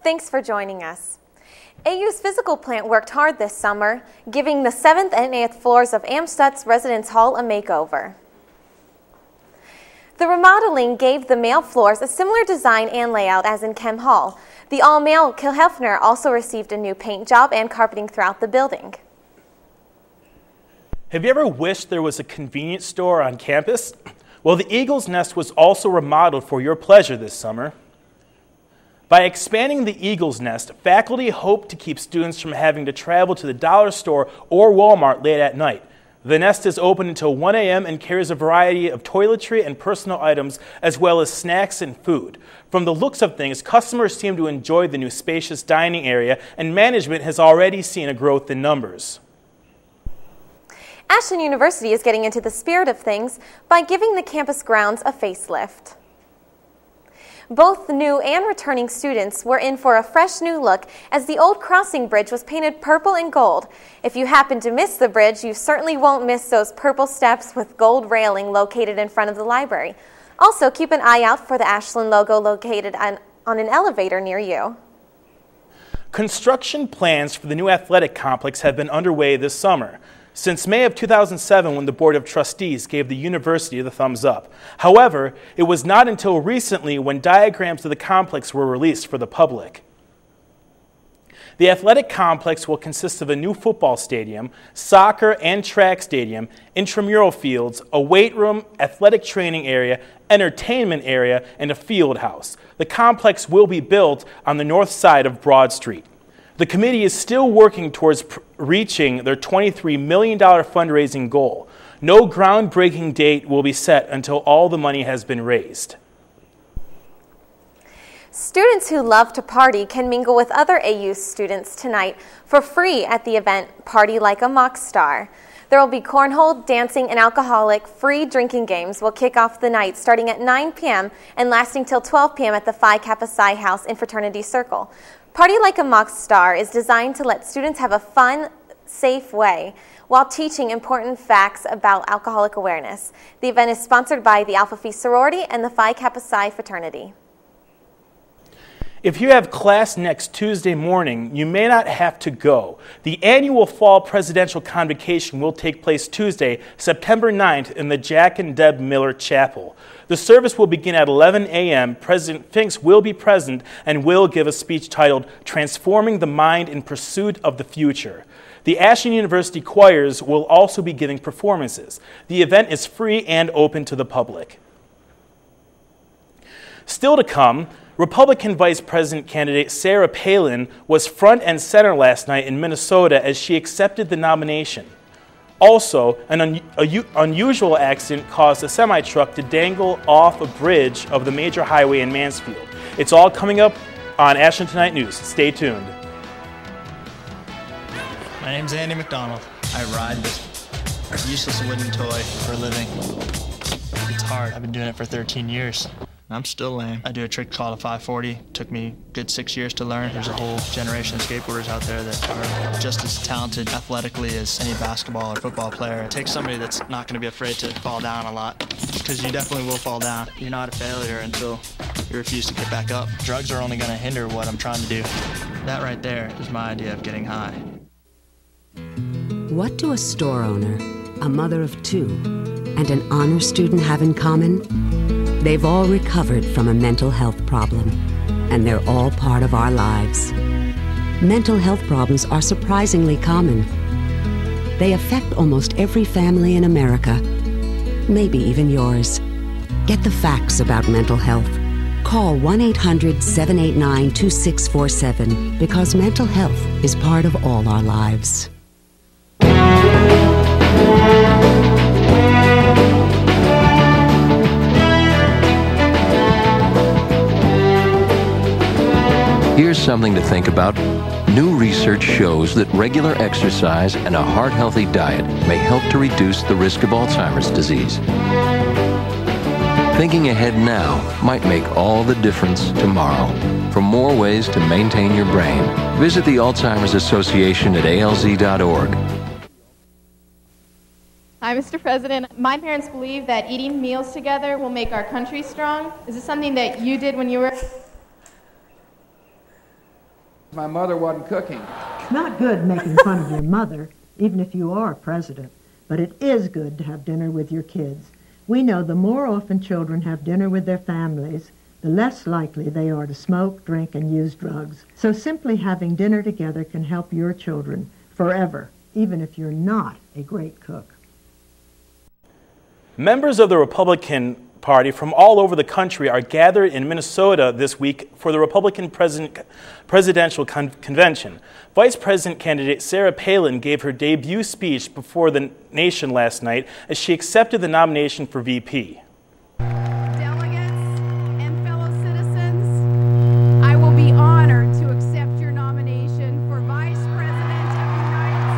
Thanks for joining us. AU's physical plant worked hard this summer, giving the 7th and 8th floors of Amstutz Residence Hall a makeover. The remodeling gave the male floors a similar design and layout as in Chem Hall. The all-male Kilhefner also received a new paint job and carpeting throughout the building. Have you ever wished there was a convenience store on campus? Well, the Eagle's Nest was also remodeled for your pleasure this summer. By expanding the Eagle's Nest, faculty hope to keep students from having to travel to the dollar store or Walmart late at night. The Nest is open until 1 a.m. and carries a variety of toiletry and personal items, as well as snacks and food. From the looks of things, customers seem to enjoy the new spacious dining area, and management has already seen a growth in numbers. Ashland University is getting into the spirit of things by giving the campus grounds a facelift. Both new and returning students were in for a fresh new look as the old crossing bridge was painted purple and gold. If you happen to miss the bridge, you certainly won't miss those purple steps with gold railing located in front of the library. Also, keep an eye out for the Ashland logo located on an elevator near you. Construction plans for the new athletic complex have been underway this summer, since May of 2007 when the Board of Trustees gave the university the thumbs up. However, it was not until recently when diagrams of the complex were released for the public. The athletic complex will consist of a new football stadium, soccer and track stadium, intramural fields, a weight room, athletic training area, entertainment area, and a field house. The complex will be built on the north side of Broad Street. The committee is still working towards reaching their $23 million fundraising goal. No groundbreaking date will be set until all the money has been raised. Students who love to party can mingle with other AU students tonight for free at the event Party Like a Mock Star. There will be cornhole, dancing, and alcoholic-free drinking games will kick off the night starting at 9 p.m. and lasting till 12 p.m. at the Phi Kappa Psi House in Fraternity Circle. Party Like a Mock Star is designed to let students have a fun, safe way while teaching important facts about alcoholic awareness. The event is sponsored by the Alpha Phi sorority and the Phi Kappa Psi fraternity. If you have class next Tuesday morning, you may not have to go. The annual Fall Presidential Convocation will take place Tuesday, September 9th in the Jack and Deb Miller Chapel. The service will begin at 11 a.m. President Finks will be present and will give a speech titled Transforming the Mind in Pursuit of the Future. The Ashland University choirs will also be giving performances. The event is free and open to the public. Still to come, Republican Vice President candidate Sarah Palin was front and center last night in Minnesota as she accepted the nomination. Also, an unusual accident caused a semi-truck to dangle off a bridge of the major highway in Mansfield. It's all coming up on Ashland Tonight News. Stay tuned. My name's Andy McDonald. I ride this useless wooden toy for a living. It's hard. I've been doing it for 13 years. I'm still lame. I do a trick called a 540. Took me a good 6 years to learn. There's a whole generation of skateboarders out there that are just as talented athletically as any basketball or football player. It takes somebody that's not going to be afraid to fall down a lot, because you definitely will fall down. You're not a failure until you refuse to get back up. Drugs are only going to hinder what I'm trying to do. That right there is my idea of getting high. What do a store owner, a mother of two, and an honor student have in common? They've all recovered from a mental health problem, and they're all part of our lives. Mental health problems are surprisingly common. They affect almost every family in America, maybe even yours. Get the facts about mental health. Call 1-800-789-2647 because mental health is part of all our lives. Here's something to think about. New research shows that regular exercise and a heart-healthy diet may help to reduce the risk of Alzheimer's disease. Thinking ahead now might make all the difference tomorrow. For more ways to maintain your brain, visit the Alzheimer's Association at alz.org. Hi, Mr. President. My parents believe that eating meals together will make our country strong. Is this something that you did when you were... My mother wasn't cooking. It's not good making fun of your mother, even if you are president, but it is good to have dinner with your kids. We know the more often children have dinner with their families, the less likely they are to smoke, drink, and use drugs. So simply having dinner together can help your children forever, even if you're not a great cook. Members of the Republican Party from all over the country are gathered in Minnesota this week for the Republican presidential convention. Vice President candidate Sarah Palin gave her debut speech before the nation last night as she accepted the nomination for VP. Delegates and fellow citizens, I will be honored to accept your nomination for Vice President of the United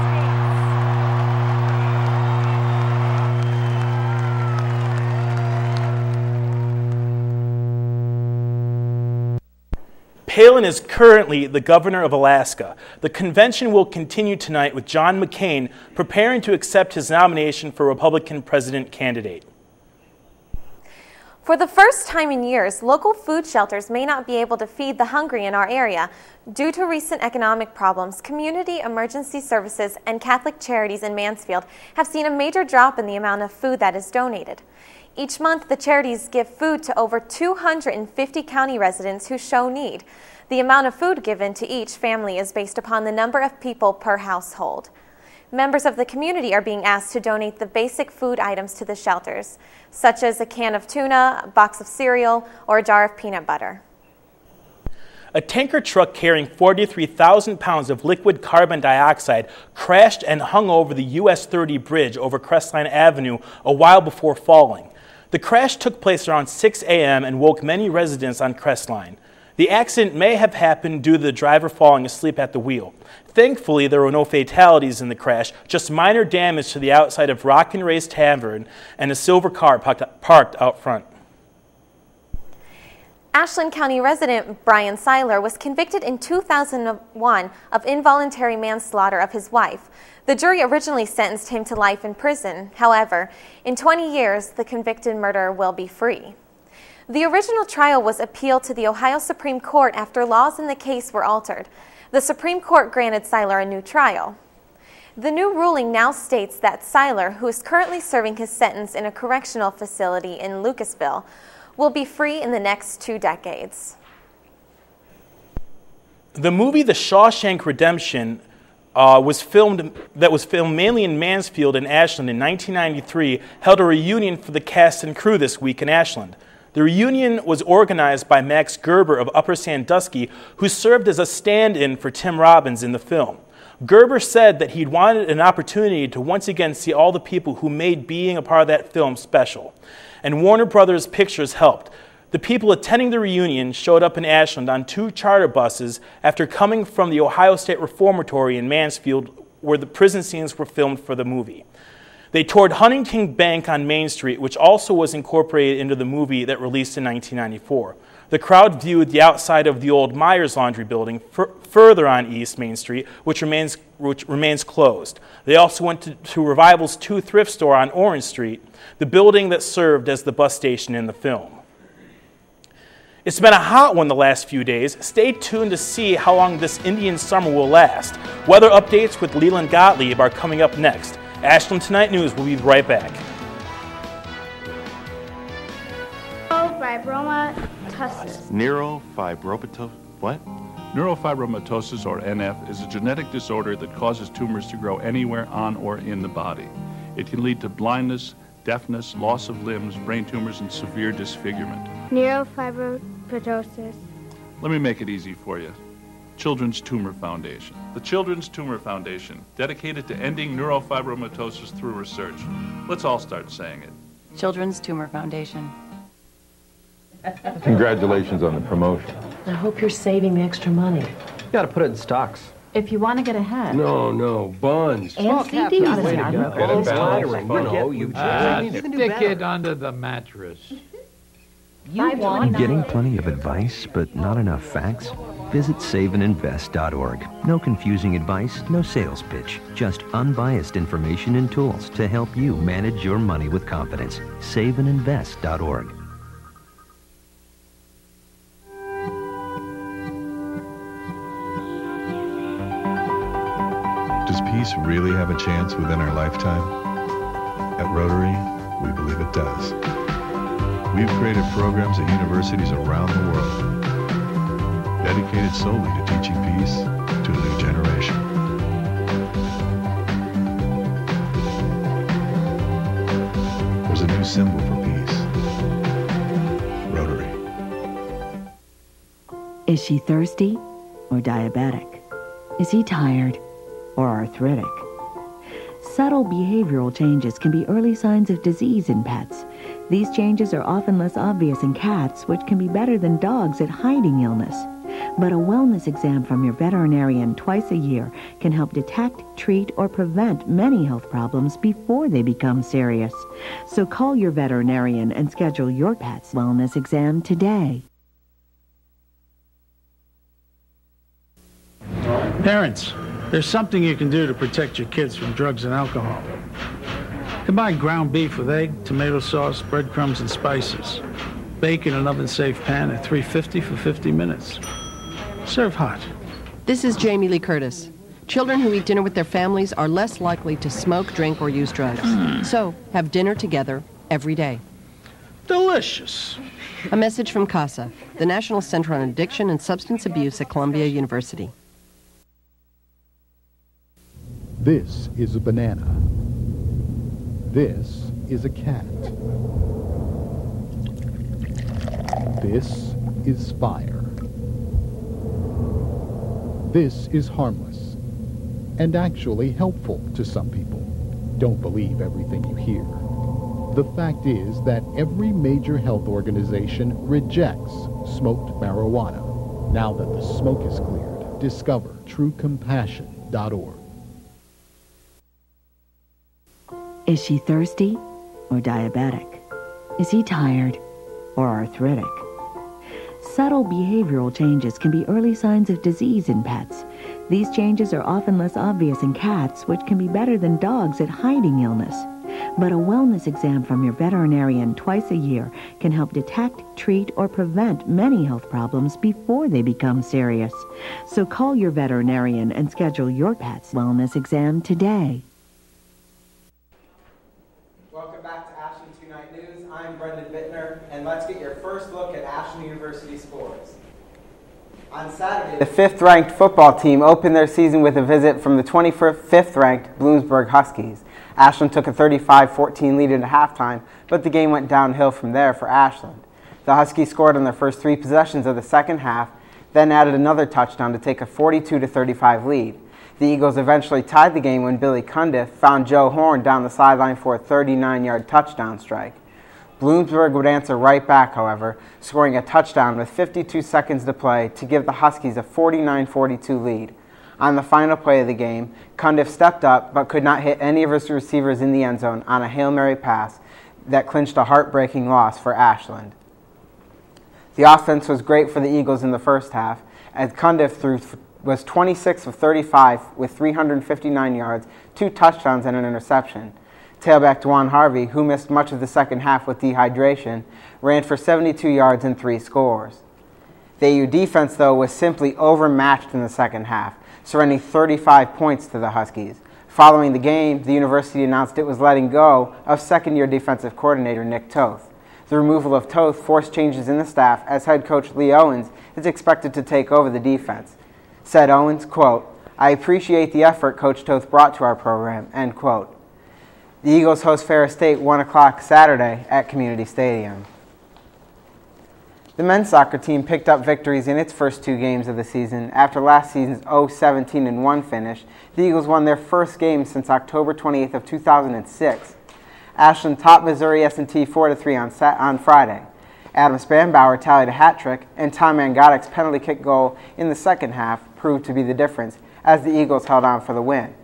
Palin is currently the governor of Alaska. The convention will continue tonight with John McCain preparing to accept his nomination for Republican president candidate. For the first time in years, local food shelters may not be able to feed the hungry in our area. Due to recent economic problems, community emergency services and Catholic charities in Mansfield have seen a major drop in the amount of food that is donated. Each month, the charities give food to over 250 county residents who show need. The amount of food given to each family is based upon the number of people per household. Members of the community are being asked to donate the basic food items to the shelters, such as a can of tuna, a box of cereal, or a jar of peanut butter. A tanker truck carrying 43,000 pounds of liquid carbon dioxide crashed and hung over the US 30 bridge over Crestline Avenue a while before falling. The crash took place around 6 a.m. and woke many residents on Crestline. The accident may have happened due to the driver falling asleep at the wheel. Thankfully, there were no fatalities in the crash, just minor damage to the outside of Rock and Ray's Tavern and a silver car parked out front. Ashland County resident Brian Seiler was convicted in 2001 of involuntary manslaughter of his wife. The jury originally sentenced him to life in prison. However, in 20 years, the convicted murderer will be free. The original trial was appealed to the Ohio Supreme Court after laws in the case were altered. The Supreme Court granted Seiler a new trial. The new ruling now states that Seiler, who is currently serving his sentence in a correctional facility in Lucasville, will be free in the next 2 decades. The movie The Shawshank Redemption was filmed mainly in Mansfield and Ashland in 1993, held a reunion for the cast and crew this week in Ashland. The reunion was organized by Max Gerber of Upper Sandusky, who served as a stand-in for Tim Robbins in the film. Gerber said that he'd wanted an opportunity to once again see all the people who made being a part of that film special. And Warner Brothers Pictures helped. The people attending the reunion showed up in Ashland on 2 charter buses after coming from the Ohio State Reformatory in Mansfield, where the prison scenes were filmed for the movie. They toured Huntington Bank on Main Street, which also was incorporated into the movie that released in 1994. The crowd viewed the outside of the old Myers Laundry building further on East Main Street, which remains closed. They also went to Revival's 2 thrift store on Orange Street, the building that served as the bus station in the film. It's been a hot one the last few days. Stay tuned to see how long this Indian summer will last. Weather updates with Leland Gottlieb are coming up next. Ashland Tonight News will be right back. Neurofibromatosis. What? Neurofibromatosis, or NF, is a genetic disorder that causes tumors to grow anywhere on or in the body. It can lead to blindness, deafness, loss of limbs, brain tumors, and severe disfigurement. Neurofibromatosis. Let me make it easy for you. Children's Tumor Foundation. The Children's Tumor Foundation, dedicated to ending neurofibromatosis through research. Let's all start saying it. Children's Tumor Foundation. Congratulations on the promotion. I hope you're saving the extra money. You gotta put it in stocks. If you want to get ahead. No, bonds. And CDs. Get it balanced. Stick it under the mattress. Getting plenty of advice, but not enough facts? Visit saveandinvest.org. No confusing advice, no sales pitch. Just unbiased information and tools to help you manage your money with confidence. Saveandinvest.org. Does peace really have a chance within our lifetime? At Rotary, we believe it does. We've created programs at universities around the world dedicated solely to teaching peace to a new generation. There's a new symbol for peace. Rotary. Is she thirsty or diabetic? Is he tired or arthritic? Subtle behavioral changes can be early signs of disease in pets. These changes are often less obvious in cats, which can be better than dogs at hiding illness. But a wellness exam from your veterinarian twice a year can help detect, treat, or prevent many health problems before they become serious. So call your veterinarian and schedule your pet's wellness exam today. Parents, there's something you can do to protect your kids from drugs and alcohol. Combine ground beef with egg, tomato sauce, breadcrumbs, and spices. Bake in an oven-safe pan at 350 for 50 minutes. Serve hot. This is Jamie Lee Curtis. Children who eat dinner with their families are less likely to smoke, drink, or use drugs. So, have dinner together every day. Delicious. A message from CASA, the National Center on Addiction and Substance Abuse at Columbia University. This is a banana. This is a cat. This is fire. This is harmless and actually helpful to some people. Don't believe everything you hear. The fact is that every major health organization rejects smoked marijuana. Now that the smoke is cleared, discover truecompassion.org. Is she thirsty or diabetic? Is he tired or arthritic? Subtle behavioral changes can be early signs of disease in pets. These changes are often less obvious in cats, which can be better than dogs at hiding illness. But a wellness exam from your veterinarian twice a year can help detect, treat, or prevent many health problems before they become serious. So call your veterinarian and schedule your pet's wellness exam today. Welcome back to Ashland Tonight News. I'm Brendan Bittner, and let's get your first look at Ashland University sports. On Saturday, the 5th-ranked football team opened their season with a visit from the 25th-ranked Bloomsburg Huskies. Ashland took a 35-14 lead into halftime, but the game went downhill from there for Ashland. The Huskies scored on their first 3 possessions of the second half, then added another touchdown to take a 42-35 lead. The Eagles eventually tied the game when Billy Cundiff found Joe Horn down the sideline for a 39-yard touchdown strike. Bloomsburg would answer right back, however, scoring a touchdown with 52 seconds to play to give the Huskies a 49-42 lead. On the final play of the game, Cundiff stepped up but could not hit any of his receivers in the end zone on a Hail Mary pass that clinched a heartbreaking loss for Ashland. The offense was great for the Eagles in the first half, as Cundiff was 26 of 35 with 359 yards, 2 touchdowns, and an interception. Tailback Dwan Harvey, who missed much of the second half with dehydration, ran for 72 yards and 3 scores. The AU defense, though, was simply overmatched in the second half, surrendering 35 points to the Huskies. Following the game, the university announced it was letting go of second-year defensive coordinator Nick Toth. The removal of Toth forced changes in the staff, as head coach Lee Owens is expected to take over the defense. Said Owens, quote, "I appreciate the effort Coach Toth brought to our program," end quote. The Eagles host Ferris State 1 o'clock Saturday at Community Stadium. The men's soccer team picked up victories in its first 2 games of the season. After last season's 0-17-1 finish, the Eagles won their first game since October 28th of 2006. Ashland topped Missouri S&T 4-3 on Friday. Adam Spanbauer tallied a hat trick, and Tom Mangotic's penalty kick goal in the second half proved to be the difference as the Eagles held on for the win.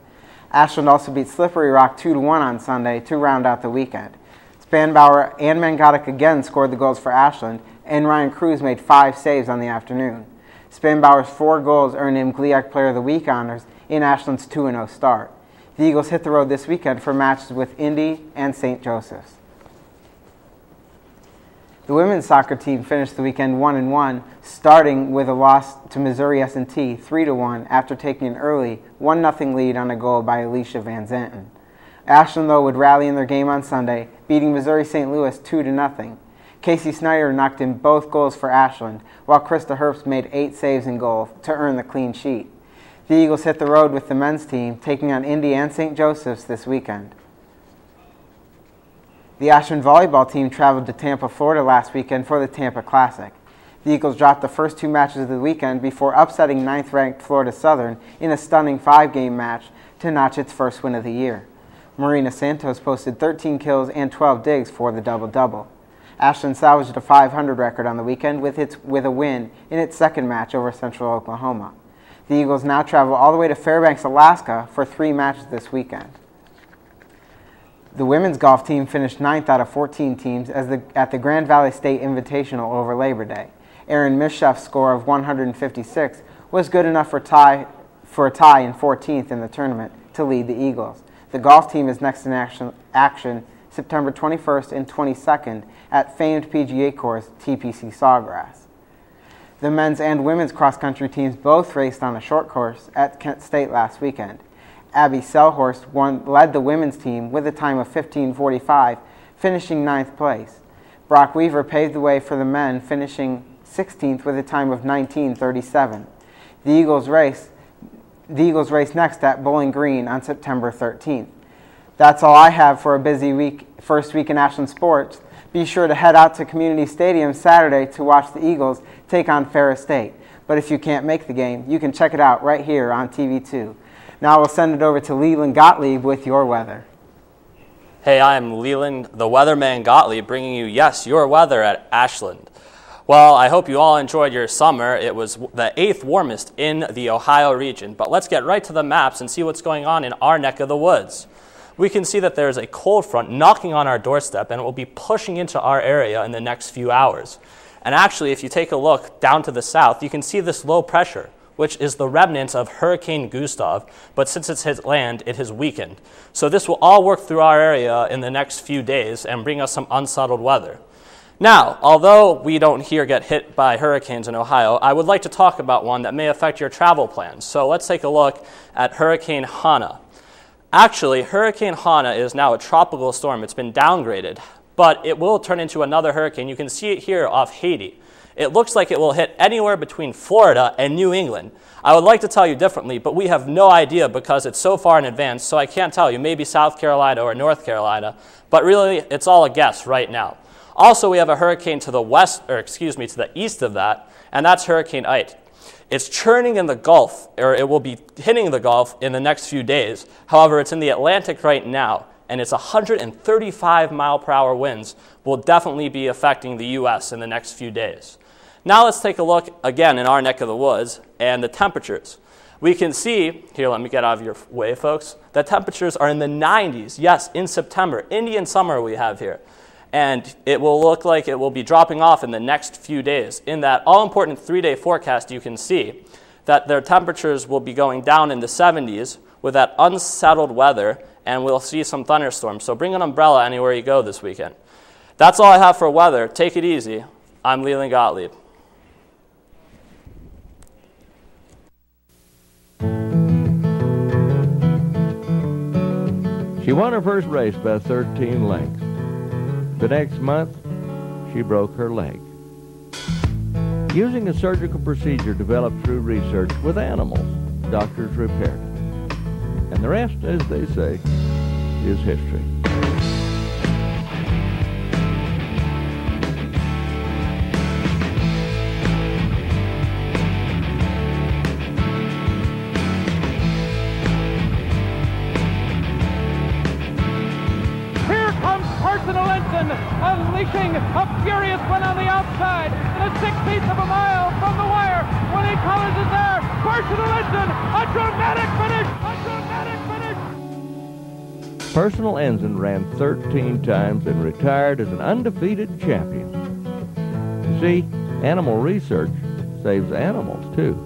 Ashland also beat Slippery Rock 2-1 on Sunday to round out the weekend. Spanbauer and Mangotic again scored the goals for Ashland, and Ryan Cruz made 5 saves on the afternoon. Spanbauer's 4 goals earned him GLIAC Player of the Week honors in Ashland's 2-0 start. The Eagles hit the road this weekend for matches with Indy and St. Joseph's. The women's soccer team finished the weekend 1-1, starting with a loss to Missouri S&T 3-1 after taking an early 1-0 lead on a goal by Alicia Van Zanten. Ashland, though, would rally in their game on Sunday, beating Missouri St. Louis 2-0. Casey Snyder knocked in both goals for Ashland, while Krista Herbst made 8 saves in goal to earn the clean sheet. The Eagles hit the road with the men's team, taking on Indy and St. Joseph's this weekend. The Ashland volleyball team traveled to Tampa, Florida last weekend for the Tampa Classic. The Eagles dropped the first 2 matches of the weekend before upsetting 9th-ranked Florida Southern in a stunning 5-game match to notch its first win of the year. Marina Santos posted 13 kills and 12 digs for the double-double. Ashland salvaged a .500 record on the weekend with a win in its second match over Central Oklahoma. The Eagles now travel all the way to Fairbanks, Alaska for 3 matches this weekend. The women's golf team finished 9th out of 14 teams at the Grand Valley State Invitational over Labor Day. Erin Misheff's score of 156 was good enough for a tie in 14th in the tournament to lead the Eagles. The golf team is next in action September 21st and 22nd at famed PGA course TPC Sawgrass. The men's and women's cross-country teams both raced on a short course at Kent State last weekend. Abby Selhorst led the women's team with a time of 15:45, finishing 9th place. Brock Weaver paved the way for the men, finishing 16th with a time of 19:37. The Eagles race next at Bowling Green on September 13th. That's all I have for a busy first week in Ashland sports. Be sure to head out to Community Stadium Saturday to watch the Eagles take on Ferris State. But if you can't make the game, you can check it out right here on TV2. Now we'll send it over to Leland Gottlieb with your weather. Hey, I'm Leland, the weatherman Gottlieb, bringing you, yes, your weather at Ashland. Well, I hope you all enjoyed your summer. It was the 8th warmest in the Ohio region. But let's get right to the maps and see what's going on in our neck of the woods. We can see that there's a cold front knocking on our doorstep, and it will be pushing into our area in the next few hours. And actually, if you take a look down to the south, you can see this low pressure, which is the remnants of Hurricane Gustav, but since it's hit land, it has weakened. So this will all work through our area in the next few days and bring us some unsettled weather. Now, although we don't here get hit by hurricanes in Ohio, I would like to talk about one that may affect your travel plans. So let's take a look at Hurricane Hana. Actually, Hurricane Hana is now a tropical storm. It's been downgraded, but it will turn into another hurricane. You can see it here off Haiti. It looks like it will hit anywhere between Florida and New England. I would like to tell you differently, but we have no idea because it's so far in advance, so I can't tell you. Maybe South Carolina or North Carolina, but really it's all a guess right now. Also, we have a hurricane to the east of that, and that's Hurricane Ike. It's churning in the Gulf, or it will be hitting the Gulf in the next few days. However, it's in the Atlantic right now, and its 135-mile-per-hour winds will definitely be affecting the U.S. in the next few days. Now let's take a look again in our neck of the woods and the temperatures. We can see, here, let me get out of your way, folks, that temperatures are in the 90s, yes, in September. Indian summer we have here. And it will look like it will be dropping off in the next few days. In that all-important 3-day forecast, you can see that their temperatures will be going down in the 70s with that unsettled weather, and we'll see some thunderstorms. So bring an umbrella anywhere you go this weekend. That's all I have for weather. Take it easy. I'm Leland Gottlieb. She won her first race by 13 lengths. The next month, she broke her leg. Using a surgical procedure developed through research with animals, doctors repaired it. And the rest, as they say, is history. Unleashing a furious one on the outside in a 6/8 of a mile from the wire. Willie Collins is there. Personal Ensign, a dramatic finish. Personal Ensign ran 13 times and retired as an undefeated champion. You see, animal research saves animals too.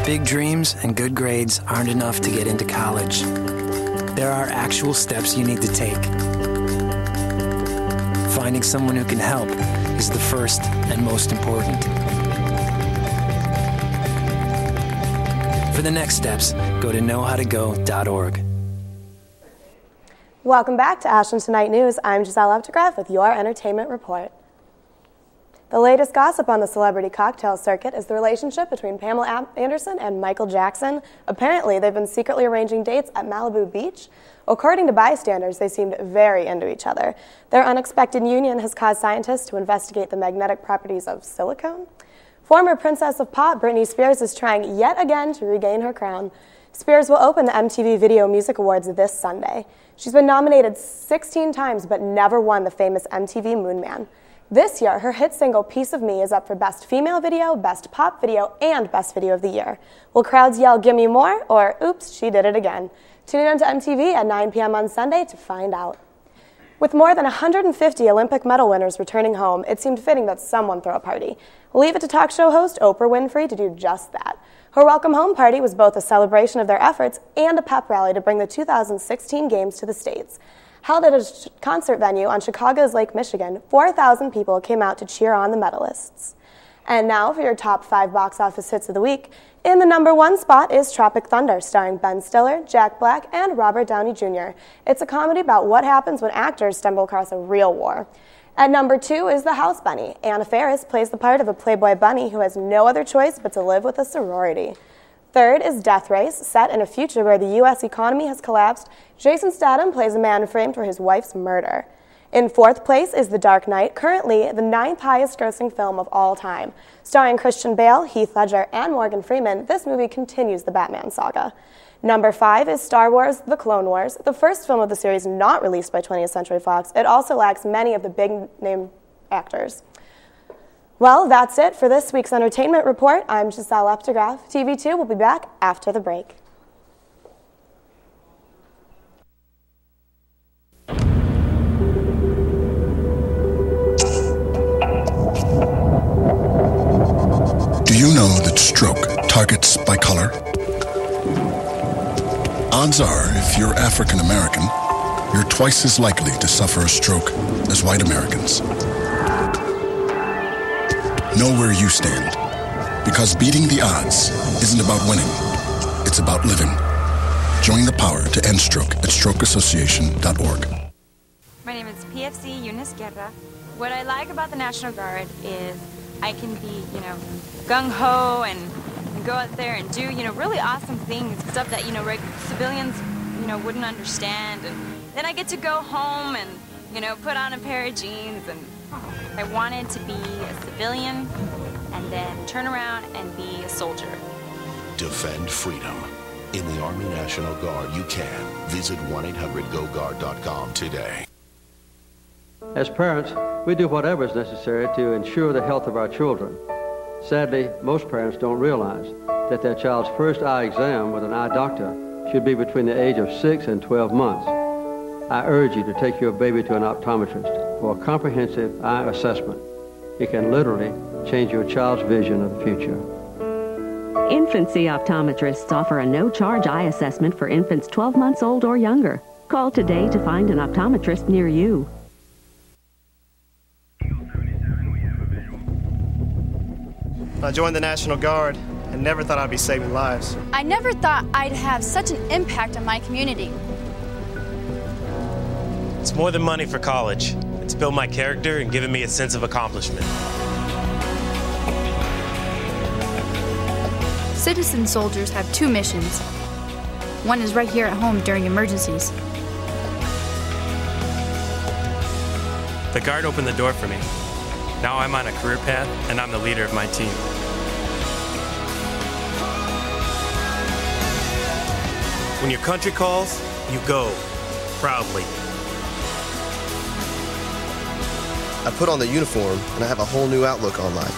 Big dreams and good grades aren't enough to get into college. There are actual steps you need to take. Finding someone who can help is the first and most important. For the next steps, go to knowhowtogo.org. Welcome back to Ashland Tonight News. I'm Giselle Eptegraph with your entertainment report. The latest gossip on the celebrity cocktail circuit is the relationship between Pamela Anderson and Michael Jackson. Apparently, they've been secretly arranging dates at Malibu Beach. According to bystanders, they seemed very into each other. Their unexpected union has caused scientists to investigate the magnetic properties of silicone. Former Princess of Pop Britney Spears is trying yet again to regain her crown. Spears will open the MTV Video Music Awards this Sunday. She's been nominated 16 times but never won the famous MTV Moon Man. This year, her hit single Piece of Me is up for Best Female Video, Best Pop Video, and Best Video of the Year. Will crowds yell, "Gimme more," or "Oops, she did it again"? Tune in to MTV at 9 p.m. on Sunday to find out. With more than 150 Olympic medal winners returning home, it seemed fitting that someone throw a party. We'll leave it to talk show host Oprah Winfrey to do just that. Her welcome home party was both a celebration of their efforts and a pep rally to bring the 2016 Games to the States. Held at a concert venue on Chicago's Lake Michigan, 4,000 people came out to cheer on the medalists. And now for your top 5 box office hits of the week. In the #1 spot is Tropic Thunder, starring Ben Stiller, Jack Black, and Robert Downey Jr. It's a comedy about what happens when actors stumble across a real war. At #2 is The House Bunny. Anna Faris plays the part of a Playboy bunny who has no other choice but to live with a sorority. Third is Death Race, set in a future where the U.S. economy has collapsed. Jason Statham plays a man framed for his wife's murder. In 4th place is The Dark Knight, currently the 9th highest grossing film of all time. Starring Christian Bale, Heath Ledger, and Morgan Freeman, this movie continues the Batman saga. #5 is Star Wars: The Clone Wars, the first film of the series not released by 20th Century Fox. It also lacks many of the big-name actors. Well, that's it for this week's entertainment report. I'm Giselle Eptegraph. TV2 will be back after the break. Do you know that stroke targets by color? Odds are, if you're African American, you're twice as likely to suffer a stroke as white Americans. Know where you stand, because beating the odds isn't about winning, it's about living. Join the power to end stroke at strokeassociation.org. My name is PFC Eunice Guerra. What I like about the National Guard is I can be, gung-ho and go out there and do, really awesome things, stuff that, civilians, wouldn't understand. And then I get to go home and, put on a pair of jeans, and I wanted to be a civilian and then turn around and be a soldier. Defend freedom. In the Army National Guard, you can. Visit 1-800-GO-GUARD.com today. As parents, we do whatever is necessary to ensure the health of our children. Sadly, most parents don't realize that their child's first eye exam with an eye doctor should be between the age of 6 and 12 months. I urge you to take your baby to an optometrist for a comprehensive eye assessment. It can literally change your child's vision of the future. Infancy optometrists offer a no-charge eye assessment for infants 12 months old or younger. Call today to find an optometrist near you. I joined the National Guard and never thought I'd be saving lives. I never thought I'd have such an impact on my community. It's more than money for college. It's built my character and given me a sense of accomplishment. Citizen soldiers have 2 missions. One is right here at home during emergencies. The Guard opened the door for me. Now I'm on a career path, and I'm the leader of my team. When your country calls, you go, proudly. I put on the uniform, and I have a whole new outlook on life.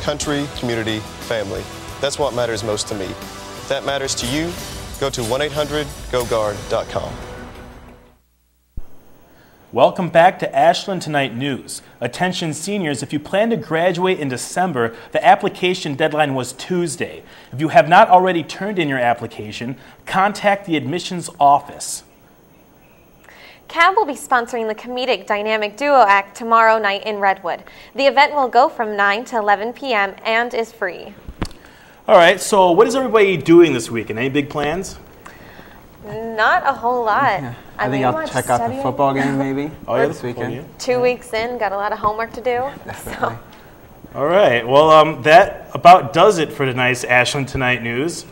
Country, community, family. That's what matters most to me. If that matters to you, go to 1-800-GO-GUARD.com. Welcome back to Ashland Tonight News. Attention seniors, if you plan to graduate in December, the application deadline was Tuesday. If you have not already turned in your application, contact the admissions office. CAB will be sponsoring the comedic dynamic duo act tomorrow night in Redwood. The event will go from 9 to 11 p.m. and is free. All right, so what is everybody doing this weekend? Any big plans? Not a whole lot. Yeah. I think I'll check out the football game maybe this weekend. 2 weeks in, got a lot of homework to do. So. All right, well, that about does it for tonight's Ashland Tonight News.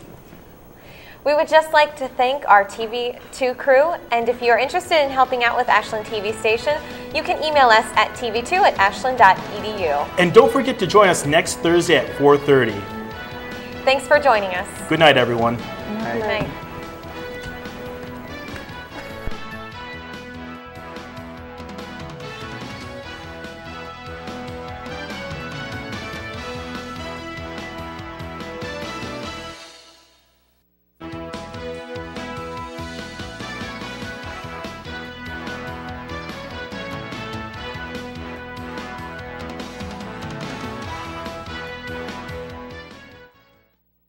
We would just like to thank our TV2 crew, and if you're interested in helping out with Ashland TV station, you can email us at tv2@ashland.edu. And don't forget to join us next Thursday at 4:30. Thanks for joining us. Good night, everyone. Good night.